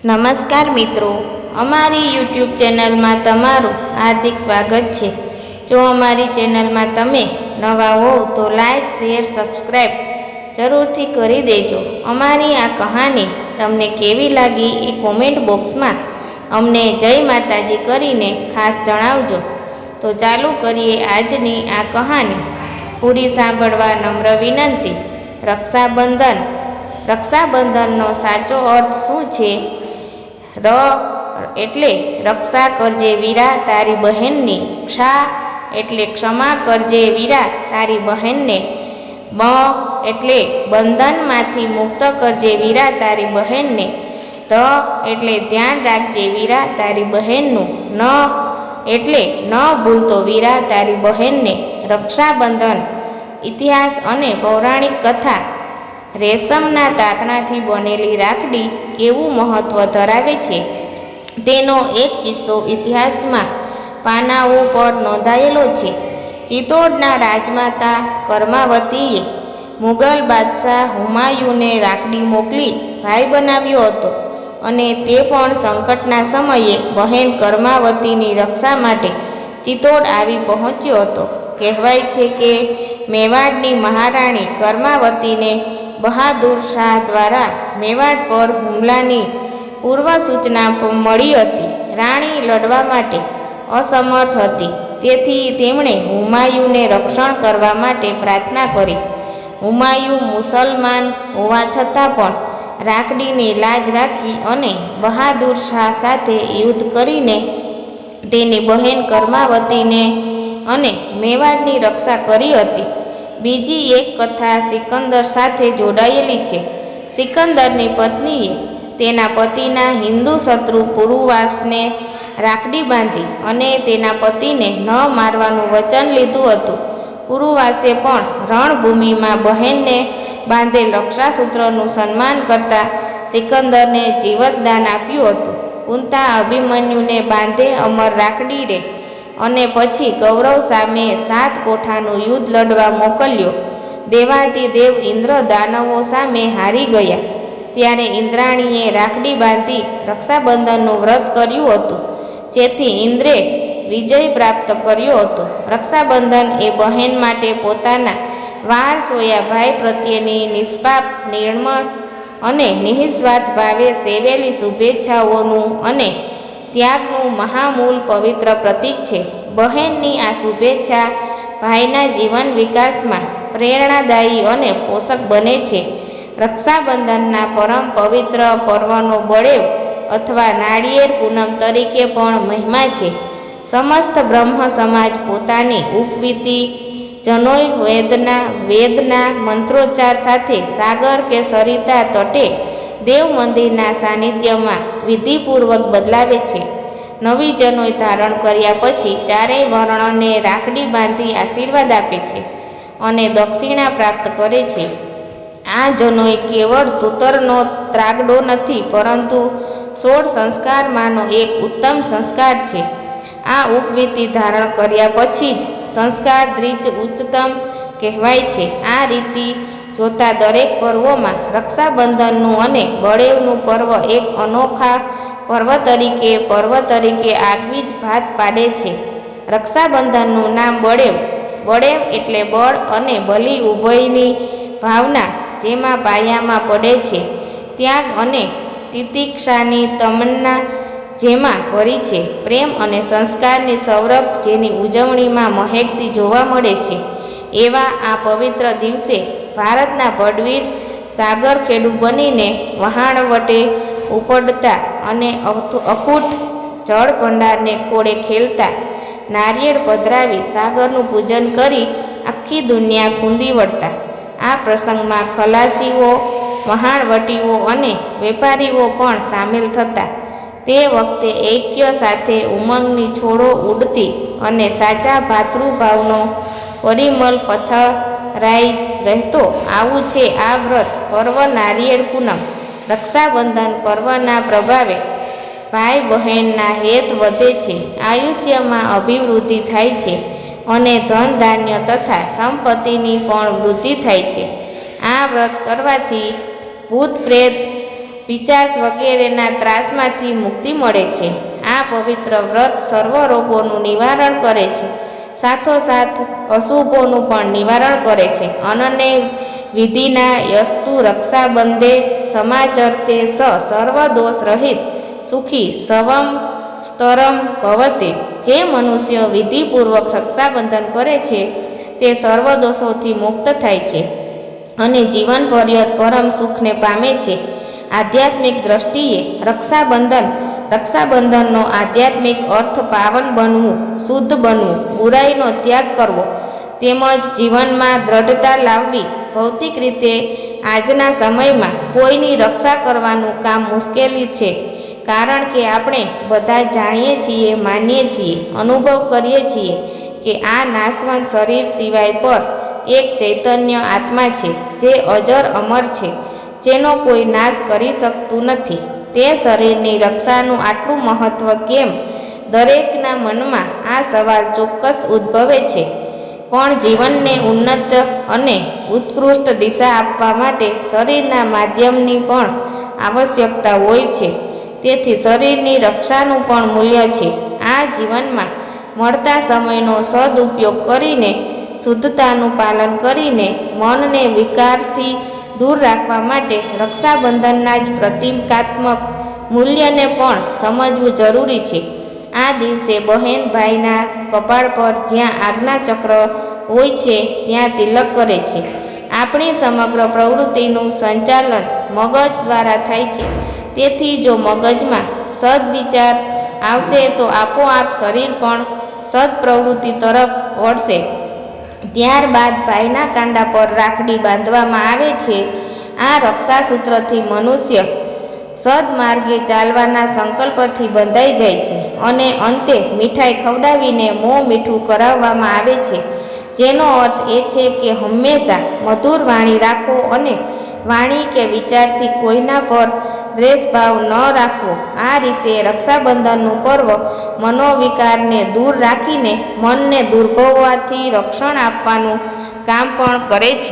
નમસ્કાર મિત્રો, અમારી યુટ્યુબ ચેનલમાં તમારું હાર્દિક સ્વાગત છે। જો અમારી ચેનલમાં તમે નવા હોવ તો લાઈક, શેર, સબસ્ક્રાઈબ જરૂરથી કરી દેજો। અમારી આ કહાની તમને કેવી લાગી એ કોમેન્ટ બોક્સમાં અમને જય માતાજી કરીને ખાસ જણાવજો। તો ચાલુ કરીએ આજની આ કહાની। પૂરી સાંભળવા નમ્ર વિનંતી। રક્ષાબંધનનો સાચો અર્થ શું છે? ર એટલે રક્ષા કરજે વીરા તારી બહેનની। ક્ષા એટલે ક્ષમા કરજે વીરા તારી બહેનને। બ એટલે બંધનમાંથી મુક્ત કરજે વીરા તારી બહેનને। ધ એટલે ધ્યાન રાખજે વીરા તારી બહેનનું। ન એટલે ન ભૂલતો વીરા તારી બહેનને। રક્ષાબંધન ઇતિહાસ અને પૌરાણિક કથા। રેશમના તાતણાથી બનેલી રાખડી કેવું મહત્વ ધરાવે છે તેનો એક કિસ્સો ઇતિહાસમાં પાનાઓ પર નોંધાયેલો છે। ચિત્તોડના રાજમાતા કર્માવતીએ મુગલ બાદશાહ હુમાયુને રાખડી મોકલી ભાઈ બનાવ્યો હતો અને તે પણ સંકટના સમયે બહેન કર્માવતીની રક્ષા માટે ચિત્તોડ આવી પહોંચ્યો હતો। કહેવાય છે કે મેવાડની મહારાણી કર્માવતીને બહાદુર શાહ દ્વારા મેવાડ પર હુમલાની પૂર્વ સૂચના મળી હતી। રાણી લડવા માટે અસમર્થ હતી, તેથી તેમણે હુમાયુને રક્ષણ કરવા માટે પ્રાર્થના કરી। હુમાયુ મુસલમાન હોવા છતાં પણ રાખડીની લાજ રાખી અને બહાદુર શાહ સાથે યુદ્ધ કરીને તેની બહેન કર્માવતીને અને મેવાડની રક્ષા કરી હતી। બીજી એક કથા સિકંદર સાથે જોડાયેલી છે। સિકંદરની પત્નીએ તેના પતિના હિન્દુ શત્રુ પુરુવાસને રાખડી બાંધી અને તેના પતિને ન મારવાનું વચન લીધું હતું। પુરુવાસે પણ રણભૂમિમાં બહેનને બાંધેલ રક્ષાસૂત્રનું સન્માન કરતા સિકંદરને જીવતદાન આપ્યું હતું। કુંતા અભિમન્યુને બાંધે અમર રાખડી રે અને પછી કૌરવ સામે 7 કોઠાનું યુદ્ધ લડવા મોકલ્યો। દેવાધિદેવ ઇન્દ્ર દાનવો સામે હારી ગયા ત્યારે ઇન્દ્રાણીએ રાખડી બાંધી રક્ષાબંધનનું વ્રત કર્યું હતું, જેથી ઇન્દ્રે વિજય પ્રાપ્ત કર્યો હતો। રક્ષાબંધન એ બહેન માટે પોતાના વહાલ સોયા ભાઈ પ્રત્યેની નિષ્પાપ, નિર્મળ અને નિઃસ્વાર્થ ભાવે સેવેલી શુભેચ્છાઓનું અને ત્યાગનું મહામૂલ પવિત્ર પ્રતીક છે। બહેનની આ શુભેચ્છા ભાઈના જીવન વિકાસમાં પ્રેરણાદાયી અને પોષક બને છે। રક્ષાબંધનના પરમ પવિત્ર પર્વનો બળેવ અથવા નાળિયેર પૂનમ તરીકે પણ મહિમા છે। સમસ્ત બ્રહ્મ સમાજ પોતાની ઉપવીતિ જનોય વેદના મંત્રોચ્ચાર સાથે સાગર કે સરિતા તટે દેવ મંદિરના સાનિધ્યમાં વિધિપૂર્વક બદલાવે છે। નવી જનોય ધારણ કર્યા પછી ચારેય વર્ણને રાખડી બાંધી આશીર્વાદ આપે છે અને દક્ષિણા પ્રાપ્ત કરે છે। આ જનોય કેવળ સૂતરનો ત્રાગડો નથી, પરંતુ 16 સંસ્કારમાંનો એક ઉત્તમ સંસ્કાર છે। આ ઉપવીતિ ધારણ કર્યા પછી જ સંસ્કાર દ્વિજ ઉચ્ચતમ કહેવાય છે। આ રીતિ જોતા દરેક પર્વોમાં રક્ષાબંધનનું અને બળેવનું પર્વ એક અનોખા પર્વ તરીકે આગવી જ ભાત પાડે છે। રક્ષાબંધનનું નામ બળેવ એટલે બળ અને બલિ ઉભયની ભાવના જેમાં પાયામાં પડે છે, ત્યાગ અને તિતિક્ષાની તમન્ના જેમાં ભરી છે, પ્રેમ અને સંસ્કારની સૌરભ જેની ઉજવણીમાં મહેકતી જોવા મળે છે। એવા આ પવિત્ર દિવસે ભારતના ભડવીર સાગરખેડુ બનીને વહાણવટે ઉપડતા અને અખૂટ જળ ભંડારને ખોળે ખેલતા નારિયેળ પધરાવી સાગરનું પૂજન કરી આખી દુનિયા કૂંદી વળતા। આ પ્રસંગમાં ખલાસીઓ, વહાણવટીઓ અને વેપારીઓ પણ સામેલ થતા। તે વખતે ઐક્ય સાથે ઉમંગની છોડો ઉડતી અને સાચા ભાતૃભાવનો પરિમલ પથરાઈ રહેતો। આવું છે આ વ્રત પર્વ નારિયેળ પૂનમ। રક્ષાબંધન પર્વના પ્રભાવે ભાઈ બહેનના હેત વધે છે, આયુષ્યમાં અભિવૃદ્ધિ થાય છે અને ધન ધાન્ય તથા સંપત્તિની પણ વૃદ્ધિ થાય છે। આ વ્રત કરવાથી ભૂત પ્રેત પિચાસ વગેરેના ત્રાસમાંથી મુક્તિ મળે છે. આ પવિત્ર વ્રત સર્વ રોગોનું નિવારણ કરે છે, સાથોસાથ અશુભોનું પણ નિવારણ કરે છે. અનને વિધિના યસ્તુ રક્ષાબંધે સમાચરતે સ સર્વ દોષ રહિત સુખી સવમ સ્તરમ ભવતે. જે મનુષ્ય વિધિપૂર્વક રક્ષાબંધન કરે છે તે સર્વ દોષોથી મુક્ત થાય છે અને જીવન પર્યંત પરમ સુખને પામે છે. આધ્યાત્મિક દ્રષ્ટિએ રક્ષાબંધનનો આધ્યાત્મિક અર્થ પાવન બનવું, શુદ્ધ બનવું, બુરાઈનો ત્યાગ કરવો તેમજ જીવનમાં દ્રઢતા લાવવી. ભૌતિક રીતે આજના સમયમાં કોઈની રક્ષા કરવાનું કામ મુશ્કેલી છે, કારણ કે આપણે બધા જાણીએ છીએ, માનીએ છીએ, અનુભવ કરીએ છીએ કે આ નાશવંત શરીર સિવાય પર એક ચૈતન્ય આત્મા છે જે અજર અમર છે, જેનો કોઈ નાશ કરી શકતું નથી. તે શરીરની રક્ષાનું આટલું મહત્વ કેમ? દરેકના મનમાં આ સવાલ ચોક્કસ ઉદ્ભવે છે. પણ જીવનને ઉન્નત અને ઉત્કૃષ્ટ દિશા આપવા માટે શરીરના માધ્યમની પણ આવશ્યકતા હોય છે. તેથી શરીરની રક્ષાનું પણ મૂલ્ય છે. આ જીવનમાં મળતા સમયનો સદુપયોગ કરીને, શુદ્ધતાનું પાલન કરીને મનને વિકારથી દૂર રાખવા માટે રક્ષાબંધનના જ પ્રતિકાત્મક મૂલ્યને પણ સમજવું જરૂરી છે. આ દિવસે બહેન ભાઈના કપાળ પર જ્યાં આજ્ઞાચક્ર હોય છે ત્યાં તિલક કરે છે. આપણી સમગ્ર પ્રવૃત્તિનું સંચાલન મગજ દ્વારા થાય છે. તેથી જો મગજમાં સદવિચાર આવશે તો આપોઆપ શરીર પણ સદપ્રવૃત્તિ તરફ વળશે. ત્યારબાદ ભાઈના કાંડા પર રાખડી બાંધવામાં આવે છે. આ રક્ષાસૂત્રથી મનુષ્ય સદમાર્ગે ચાલવાના સંકલ્પથી બંધાઈ જાય છે અને અંતે મીઠાઈ ખવડાવીને મોં મીઠું કરાવવામાં આવે છે, જેનો અર્થ એ છે કે હંમેશા મધુર વાણી રાખો અને વાણી કે વિચારથી કોઈના પર દ્વેષભાવ ન રાખવો. આ રીતે રક્ષાબંધનનું પર્વ મનોવિકારને દૂર રાખીને મનને દુર્ભાવવાથી રક્ષણ આપવાનું કામ પણ કરે છે.